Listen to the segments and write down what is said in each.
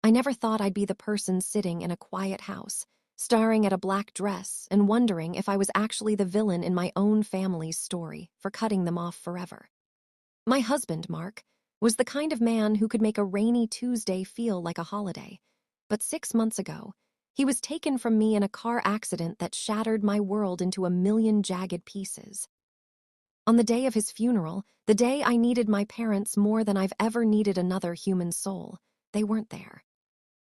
I never thought I'd be the person sitting in a quiet house, staring at a black dress and wondering if I was actually the villain in my own family's story for cutting them off forever. My husband, Mark, was the kind of man who could make a rainy Tuesday feel like a holiday. But 6 months ago, he was taken from me in a car accident that shattered my world into a million jagged pieces. On the day of his funeral, the day I needed my parents more than I've ever needed another human soul, they weren't there.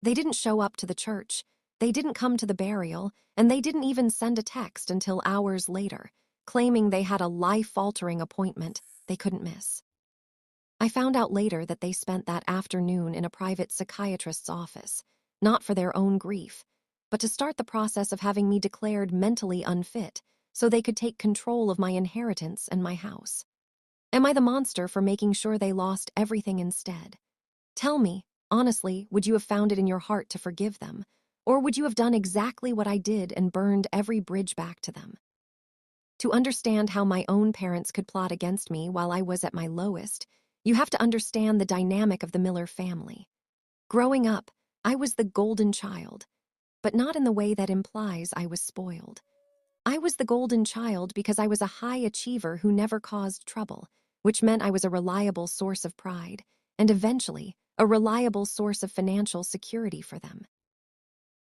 They didn't show up to the church, they didn't come to the burial, and they didn't even send a text until hours later, claiming they had a life-altering appointment they couldn't miss. I found out later that they spent that afternoon in a private psychiatrist's office, not for their own grief, but to start the process of having me declared mentally unfit so they could take control of my inheritance and my house. Am I the monster for making sure they lost everything instead? Tell me, honestly, would you have found it in your heart to forgive them? Or would you have done exactly what I did and burned every bridge back to them? To understand how my own parents could plot against me while I was at my lowest, you have to understand the dynamic of the Miller family. Growing up, I was the golden child, but not in the way that implies I was spoiled. I was the golden child because I was a high achiever who never caused trouble, which meant I was a reliable source of pride, and eventually, a reliable source of financial security for them.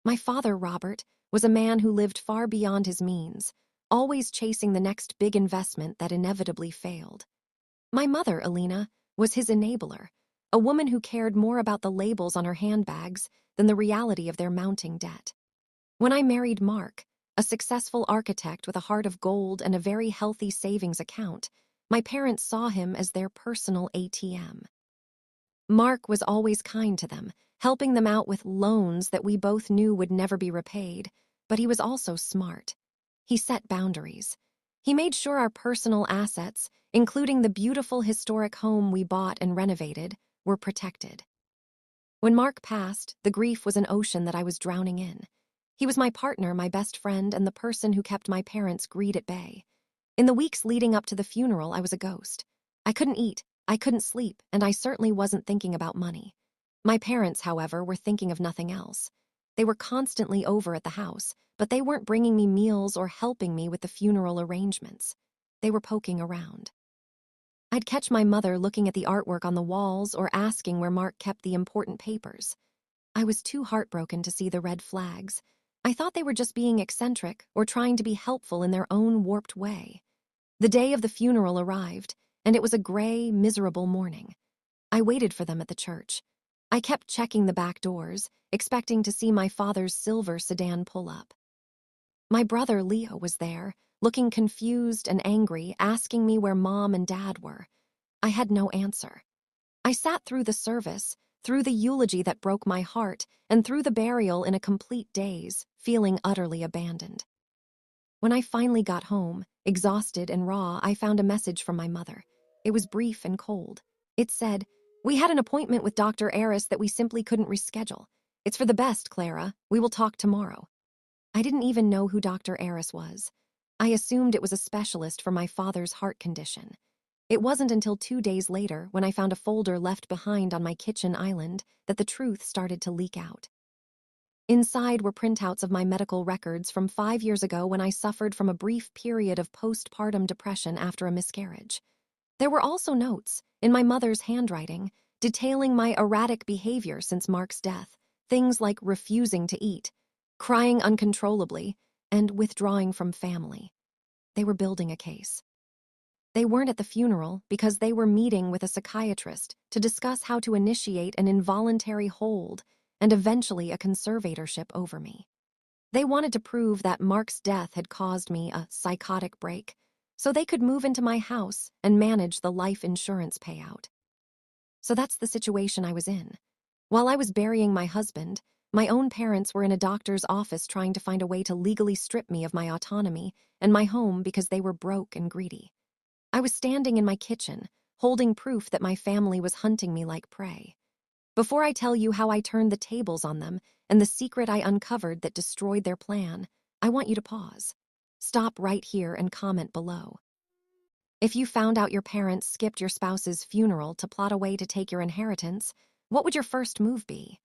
My father, Robert, was a man who lived far beyond his means, always chasing the next big investment that inevitably failed. My mother, Alina, was his enabler, a woman who cared more about the labels on her handbags than the reality of their mounting debt. When I married Mark, a successful architect with a heart of gold and a very healthy savings account, my parents saw him as their personal ATM. Mark was always kind to them, helping them out with loans that we both knew would never be repaid, but he was also smart. He set boundaries. He made sure our personal assets, including the beautiful historic home we bought and renovated, were protected. When Mark passed, the grief was an ocean that I was drowning in. He was my partner, my best friend, and the person who kept my parents' greed at bay. In the weeks leading up to the funeral, I was a ghost. I couldn't eat, I couldn't sleep, and I certainly wasn't thinking about money. My parents, however, were thinking of nothing else. They were constantly over at the house, but they weren't bringing me meals or helping me with the funeral arrangements. They were poking around. I'd catch my mother looking at the artwork on the walls or asking where Mark kept the important papers. I was too heartbroken to see the red flags. I thought they were just being eccentric or trying to be helpful in their own warped way. The day of the funeral arrived, and it was a gray, miserable morning. I waited for them at the church. I kept checking the back doors, expecting to see my father's silver sedan pull up. My brother Leo was there, looking confused and angry, asking me where Mom and Dad were. I had no answer. I sat through the service, through the eulogy that broke my heart, and through the burial in a complete daze, feeling utterly abandoned. When I finally got home, exhausted and raw, I found a message from my mother. It was brief and cold. It said, "We had an appointment with Dr. Aris that we simply couldn't reschedule. It's for the best, Clara. We will talk tomorrow." I didn't even know who Dr. Aris was. I assumed it was a specialist for my father's heart condition. It wasn't until 2 days later, when I found a folder left behind on my kitchen island, that the truth started to leak out. Inside were printouts of my medical records from 5 years ago when I suffered from a brief period of postpartum depression after a miscarriage. There were also notes, in my mother's handwriting, detailing my erratic behavior since Mark's death, things like refusing to eat, crying uncontrollably, and withdrawing from family. They were building a case. They weren't at the funeral because they were meeting with a psychiatrist to discuss how to initiate an involuntary hold and eventually a conservatorship over me. They wanted to prove that Mark's death had caused me a psychotic break, so they could move into my house and manage the life insurance payout. So that's the situation I was in. While I was burying my husband, my own parents were in a doctor's office trying to find a way to legally strip me of my autonomy and my home because they were broke and greedy. I was standing in my kitchen, holding proof that my family was hunting me like prey. Before I tell you how I turned the tables on them and the secret I uncovered that destroyed their plan, I want you to pause. Stop right here and comment below. If you found out your parents skipped your spouse's funeral to plot a way to take your inheritance, what would your first move be?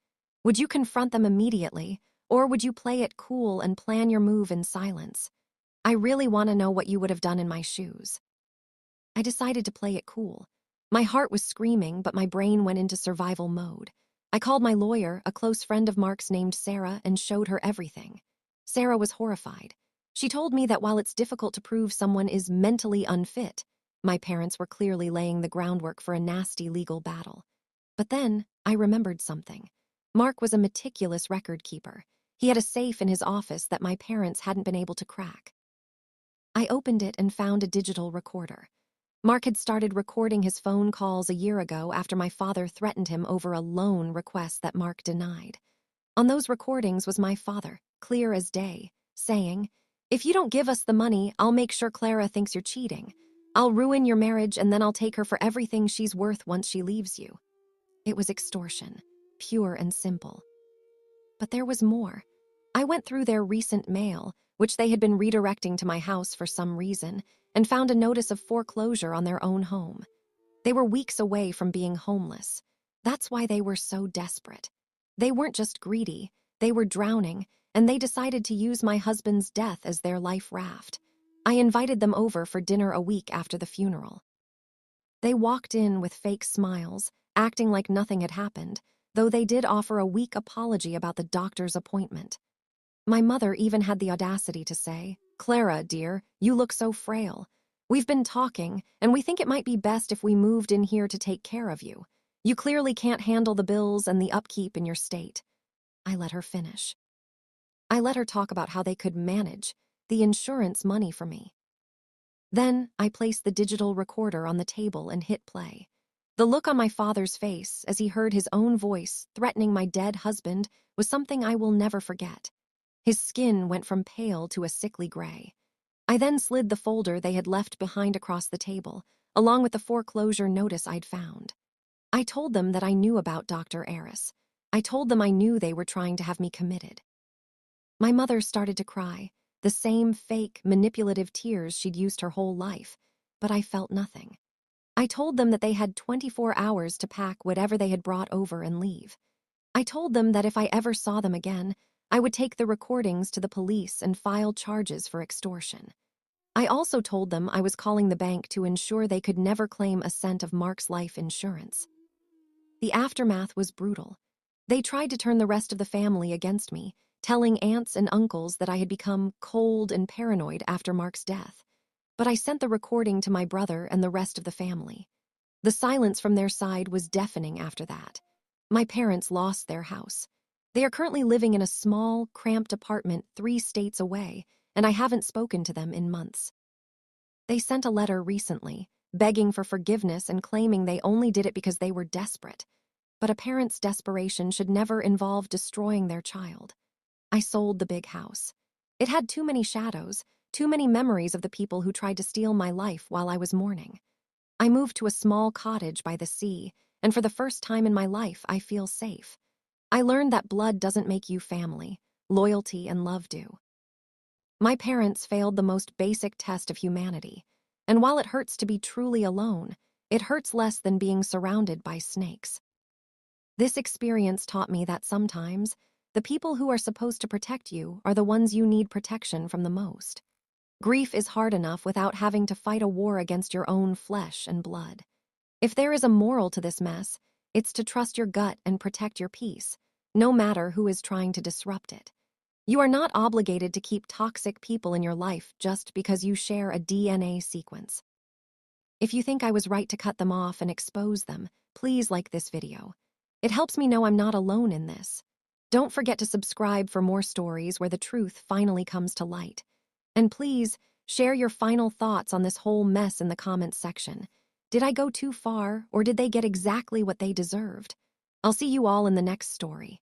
Would you confront them immediately, or would you play it cool and plan your move in silence? I really want to know what you would have done in my shoes. I decided to play it cool. My heart was screaming, but my brain went into survival mode. I called my lawyer, a close friend of Mark's named Sarah, and showed her everything. Sarah was horrified. She told me that while it's difficult to prove someone is mentally unfit, my parents were clearly laying the groundwork for a nasty legal battle. But then I remembered something. Mark was a meticulous record keeper. He had a safe in his office that my parents hadn't been able to crack. I opened it and found a digital recorder. Mark had started recording his phone calls a year ago after my father threatened him over a loan request that Mark denied. On those recordings was my father, clear as day, saying, "If you don't give us the money, I'll make sure Clara thinks you're cheating. I'll ruin your marriage and then I'll take her for everything she's worth once she leaves you." It was extortion, pure and simple. But there was more. I went through their recent mail, which they had been redirecting to my house for some reason, and found a notice of foreclosure on their own home. They were weeks away from being homeless. That's why they were so desperate. They weren't just greedy, they were drowning, and they decided to use my husband's death as their life raft. I invited them over for dinner a week after the funeral. They walked in with fake smiles, acting like nothing had happened, though they did offer a weak apology about the doctor's appointment. My mother even had the audacity to say, "Clara, dear, you look so frail. We've been talking, and we think it might be best if we moved in here to take care of you. You clearly can't handle the bills and the upkeep in your state." I let her finish. I let her talk about how they could manage the insurance money for me. Then I placed the digital recorder on the table and hit play. The look on my father's face as he heard his own voice threatening my dead husband was something I will never forget. His skin went from pale to a sickly gray. I then slid the folder they had left behind across the table, along with the foreclosure notice I'd found. I told them that I knew about Dr. Eris. I told them I knew they were trying to have me committed. My mother started to cry, the same fake, manipulative tears she'd used her whole life, but I felt nothing. I told them that they had 24 hours to pack whatever they had brought over and leave. I told them that if I ever saw them again, I would take the recordings to the police and file charges for extortion. I also told them I was calling the bank to ensure they could never claim a cent of Mark's life insurance. The aftermath was brutal. They tried to turn the rest of the family against me, telling aunts and uncles that I had become cold and paranoid after Mark's death. But I sent the recording to my brother and the rest of the family. The silence from their side was deafening after that. My parents lost their house. They are currently living in a small, cramped apartment 3 states away, and I haven't spoken to them in months. They sent a letter recently, begging for forgiveness and claiming they only did it because they were desperate. But a parent's desperation should never involve destroying their child. I sold the big house. It had too many shadows, too many memories of the people who tried to steal my life while I was mourning. I moved to a small cottage by the sea, and for the first time in my life, I feel safe. I learned that blood doesn't make you family, loyalty and love do. My parents failed the most basic test of humanity, and while it hurts to be truly alone, it hurts less than being surrounded by snakes. This experience taught me that sometimes, the people who are supposed to protect you are the ones you need protection from the most. Grief is hard enough without having to fight a war against your own flesh and blood. If there is a moral to this mess, it's to trust your gut and protect your peace, no matter who is trying to disrupt it. You are not obligated to keep toxic people in your life just because you share a DNA sequence. If you think I was right to cut them off and expose them, please like this video. It helps me know I'm not alone in this. Don't forget to subscribe for more stories where the truth finally comes to light. And please, share your final thoughts on this whole mess in the comments section. Did I go too far, or did they get exactly what they deserved? I'll see you all in the next story.